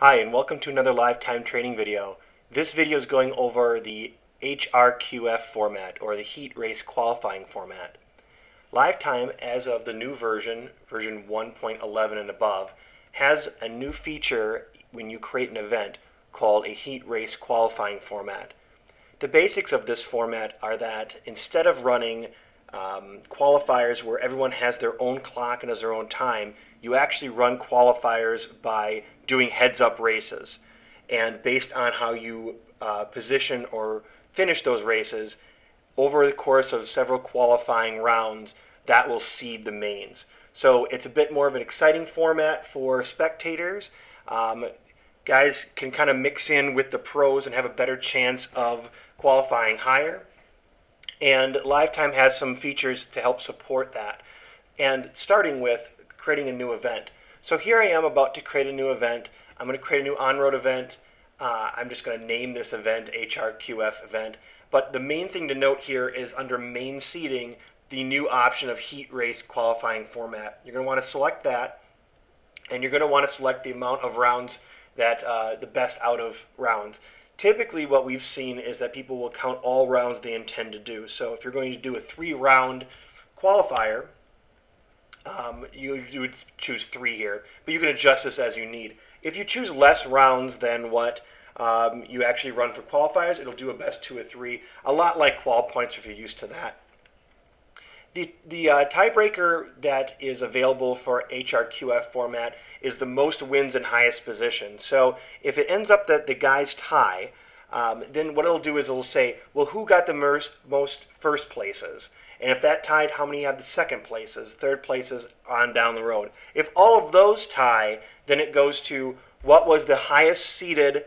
Hi, and welcome to another LiveTime training video. This video is going over the HRQF format, or the heat race qualifying format. LiveTime, as of the new version 1.11 and above, has a new feature when you create an event called a heat race qualifying format. The basics of this format are that instead of running qualifiers where everyone has their own clock and has their own time, you actually run qualifiers by doing heads-up races. And based on how you position or finish those races, over the course of several qualifying rounds, that will seed the mains. So it's a bit more of an exciting format for spectators. Guys can kind of mix in with the pros and have a better chance of qualifying higher. And LiveTime has some features to help support that. And starting with creating a new event. So here I am about to create a new event. I'm going to create a new on-road event. I'm just going to name this event HRQF event. But the main thing to note here is under main seeding, the new option of heat race qualifying format. You're going to want to select that, and you're going to want to select the amount of rounds that the best out of rounds. Typically what we've seen is that people will count all rounds they intend to do. So if you're going to do a 3-round qualifier, you would choose 3 here, but you can adjust this as you need. If you choose less rounds than what you actually run for qualifiers, it'll do a best 2 or 3, a lot like qual points if you're used to that. The tiebreaker that is available for HRQF format is the most wins and highest position. So if it ends up that the guys tie, then what it'll do is it'll say, well, who got the most first places? And if that tied, how many have the second places, third places, on down the road? If all of those tie, then it goes to what was the highest seeded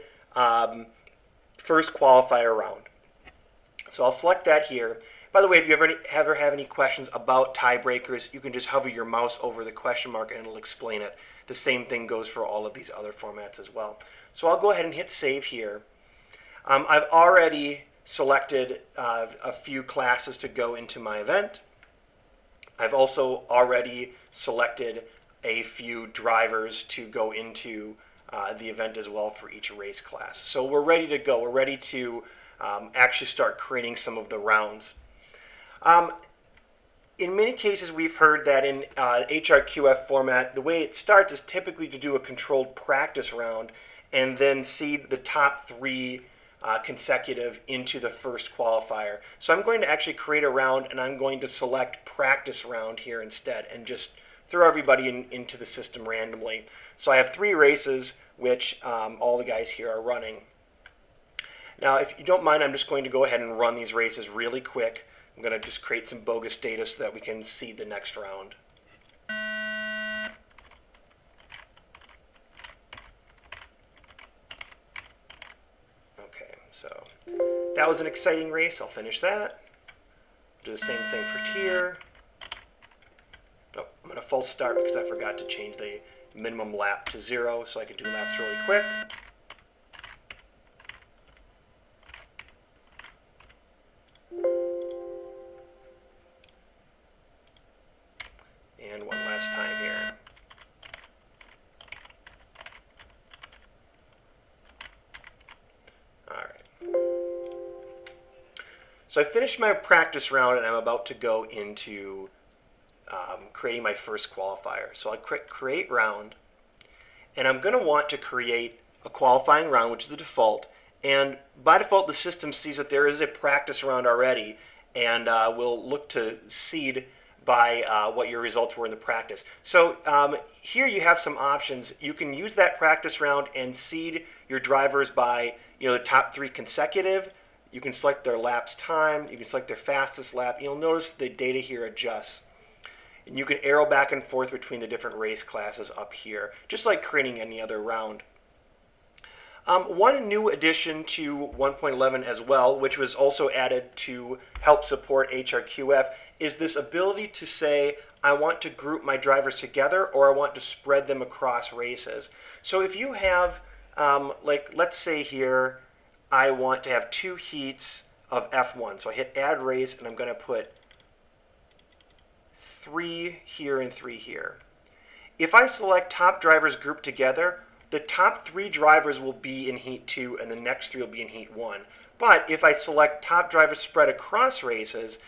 first qualifier round. So I'll select that here. By the way, if you ever have any questions about tiebreakers, you can just hover your mouse over the question mark and it'll explain it. The same thing goes for all of these other formats as well. So I'll go ahead and hit save here. I've already selected a few classes to go into my event. I've also already selected a few drivers to go into the event as well for each race class. So we're ready to go. We're ready to actually start creating some of the rounds. In many cases, we've heard that in HRQF format, the way it starts is typically to do a controlled practice round and then seed the top 3 consecutive into the first qualifier. So I'm going to actually create a round, and I'm going to select practice round here instead and just throw everybody into the system randomly. So I have 3 races, which all the guys here are running. Now, if you don't mind, I'm just going to go ahead and run these races really quick. I'm going to just create some bogus data so that we can seed the next round. Okay, so that was an exciting race. I'll finish that. Do the same thing for tier. Oh, I'm going to false start because I forgot to change the minimum lap to 0 so I can do laps really quick. And one last time here. All right. So I finished my practice round and I'm about to go into creating my first qualifier. So I click create round, and I'm going to want to create a qualifying round, which is the default. And by default, the system sees that there is a practice round already, and will look to seed by what your results were in the practice. So here you have some options. You can use that practice round and seed your drivers by the top 3 consecutive. You can select their lap's time. You can select their fastest lap. You'll notice the data here adjusts. And you can arrow back and forth between the different race classes up here, just like creating any other round. One new addition to 1.11 as well, which was also added to help support HRQF, is this ability to say, I want to group my drivers together or I want to spread them across races. So if you have, let's say here, I want to have 2 heats of F1. So I hit add race and I'm going to put 3 here and 3 here. If I select top drivers grouped together, the top 3 drivers will be in Heat 2 and the next 3 will be in Heat 1. But if I select top driver spread across races,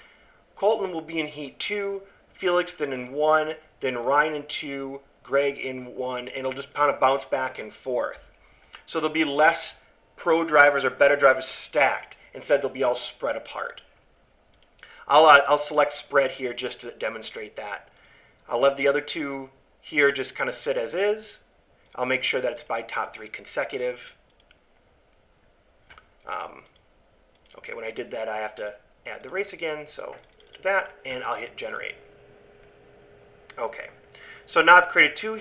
Colton will be in Heat 2, Felix then in 1, then Ryan in 2, Greg in 1, and it'll just kind of bounce back and forth. So there'll be less pro drivers or better drivers stacked. Instead, they'll be all spread apart. I'll select spread here just to demonstrate that. I'll let the other 2 here just kind of sit as is. I'll make sure that it's by top 3 consecutive. Okay, when I did that, I have to add the race again, so do that, and I'll hit generate. Okay, so now I've created 2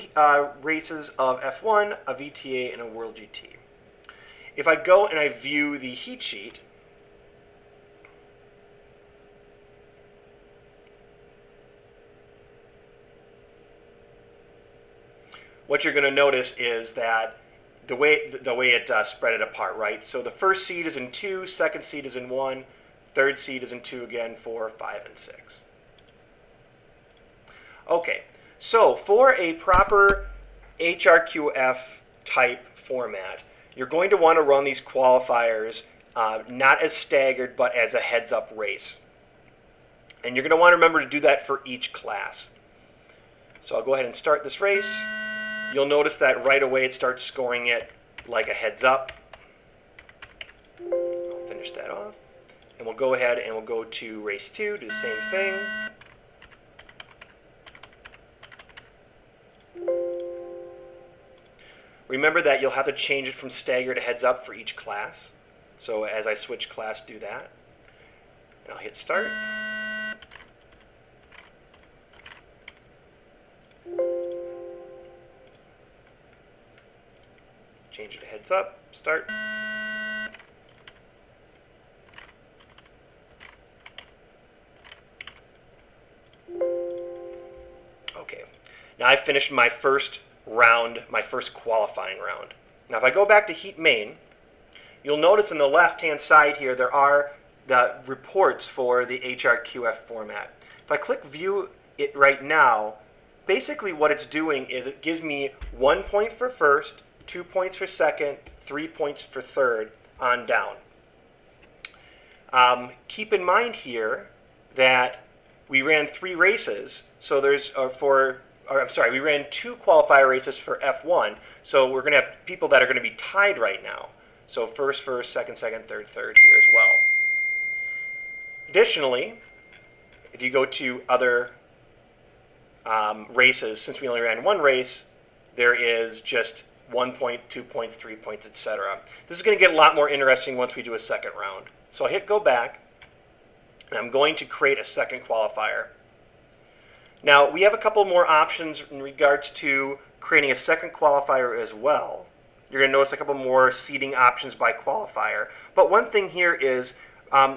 races of F1, a VTA, and a World GT. If I go and I view the heat sheet, what you're going to notice is that the way it spread it apart, right? So the first seed is in 2, second seed is in 1, third seed is in 2 again, 4, 5, and 6. Okay, so for a proper HRQF type format, you're going to want to run these qualifiers not as staggered, but as a heads-up race. And you're going to want to remember to do that for each class. So I'll go ahead and start this race. You'll notice that right away it starts scoring it like a heads up. I'll finish that off. And we'll go ahead and we'll go to race 2, do the same thing. Remember that you'll have to change it from stagger to heads up for each class. So as I switch class, do that. And I'll hit start. Change it to heads up, start. Okay, now I've finished my first round, my first qualifying round. Now if I go back to Heat Main, you'll notice in the left-hand side here there are the reports for the HRQF format. If I click View it right now, basically what it's doing is it gives me 1 point for first, 2 points for second, 3 points for third, on down. Keep in mind here that we ran 3 races, so there's we ran 2 qualifier races for F1, so we're going to have people that are going to be tied right now. So first, second, third here as well. Additionally, if you go to other races, since we only ran 1 race, there is just 1 point, 2 points, 3 points, etc. This is going to get a lot more interesting once we do a second round. So I hit go back, and I'm going to create a second qualifier. Now, we have a couple more options in regards to creating a second qualifier as well. You're going to notice a couple more seeding options by qualifier. But one thing here is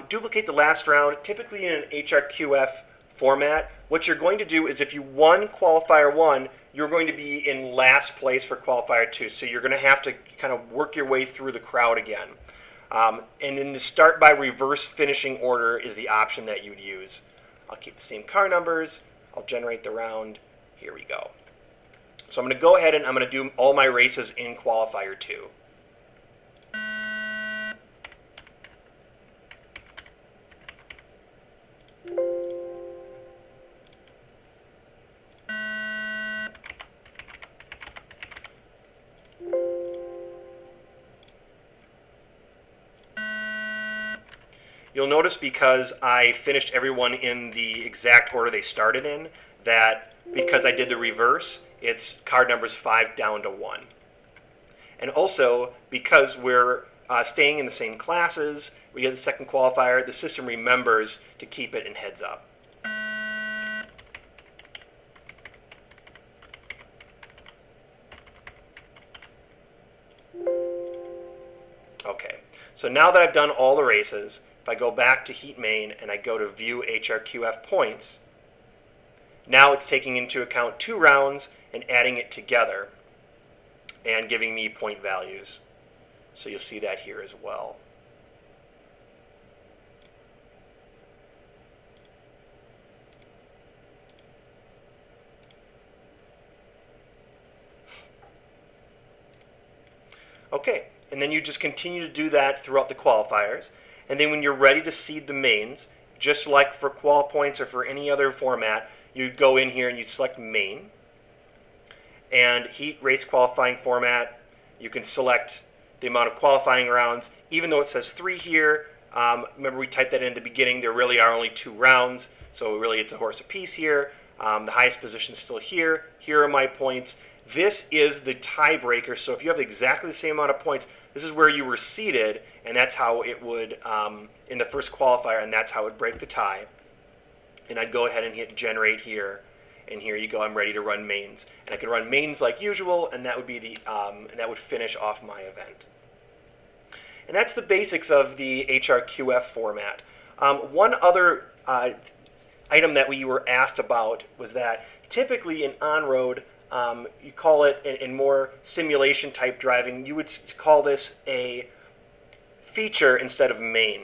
duplicate the last round. Typically in an HRQF format, what you're going to do is if you won qualifier 1, you're going to be in last place for qualifier 2. So you're going to have to kind of work your way through the crowd again. And then the start by reverse finishing order is the option that you'd use. I'll keep the same car numbers. I'll generate the round. Here we go. So I'm going to go ahead and I'm going to do all my races in qualifier 2. You'll notice because I finished everyone in the exact order they started in, that because I did the reverse, it's card numbers 5 down to 1. And also, because we're staying in the same classes, we get the second qualifier, the system remembers to keep it in heads up. Okay, so now that I've done all the races, if I go back to Heat Main and I go to View HRQF Points, now it's taking into account 2 rounds and adding it together and giving me point values. So you'll see that here as well. Okay, and then you just continue to do that throughout the qualifiers. And then when you're ready to seed the mains, just like for qual points or for any other format, you go in here and you select main. And heat race qualifying format, you can select the amount of qualifying rounds. Even though it says 3 here, remember we typed that in the beginning, there really are only 2 rounds, so really it's a horse apiece here. The highest position is still here. Here are my points. This is the tiebreaker, so if you have exactly the same amount of points, this is where you were seated, and that's how it would, in the first qualifier, and that's how it would break the tie. And I'd go ahead and hit generate here, and here you go, I'm ready to run mains. And I can run mains like usual, and that would be the, and that would finish off my event. And that's the basics of the HRQF format. One other item that we were asked about was that typically in on-road, you call it in more simulation type driving, you would call this a feature instead of main.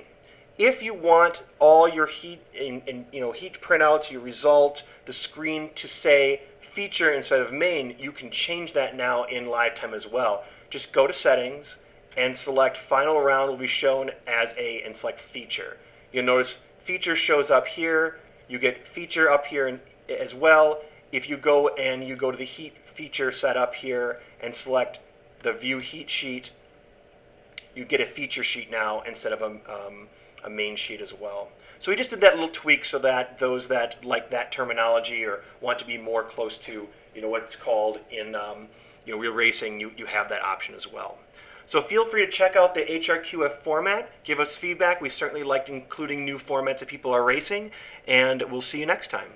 If you want all your heat heat printouts, your results, the screen to say feature instead of main, you can change that now in LiveTime as well. Just go to settings and select final round will be shown as and select feature. You'll notice feature shows up here. You get feature up here as well. If you go to the heat feature setup here and select the view heat sheet, you get a feature sheet now instead of a main sheet as well. So we just did that little tweak so that those that like that terminology or want to be more close to what's called in real racing, you have that option as well. So feel free to check out the HRQF format. Give us feedback. We certainly liked including new formats that people are racing, and we'll see you next time.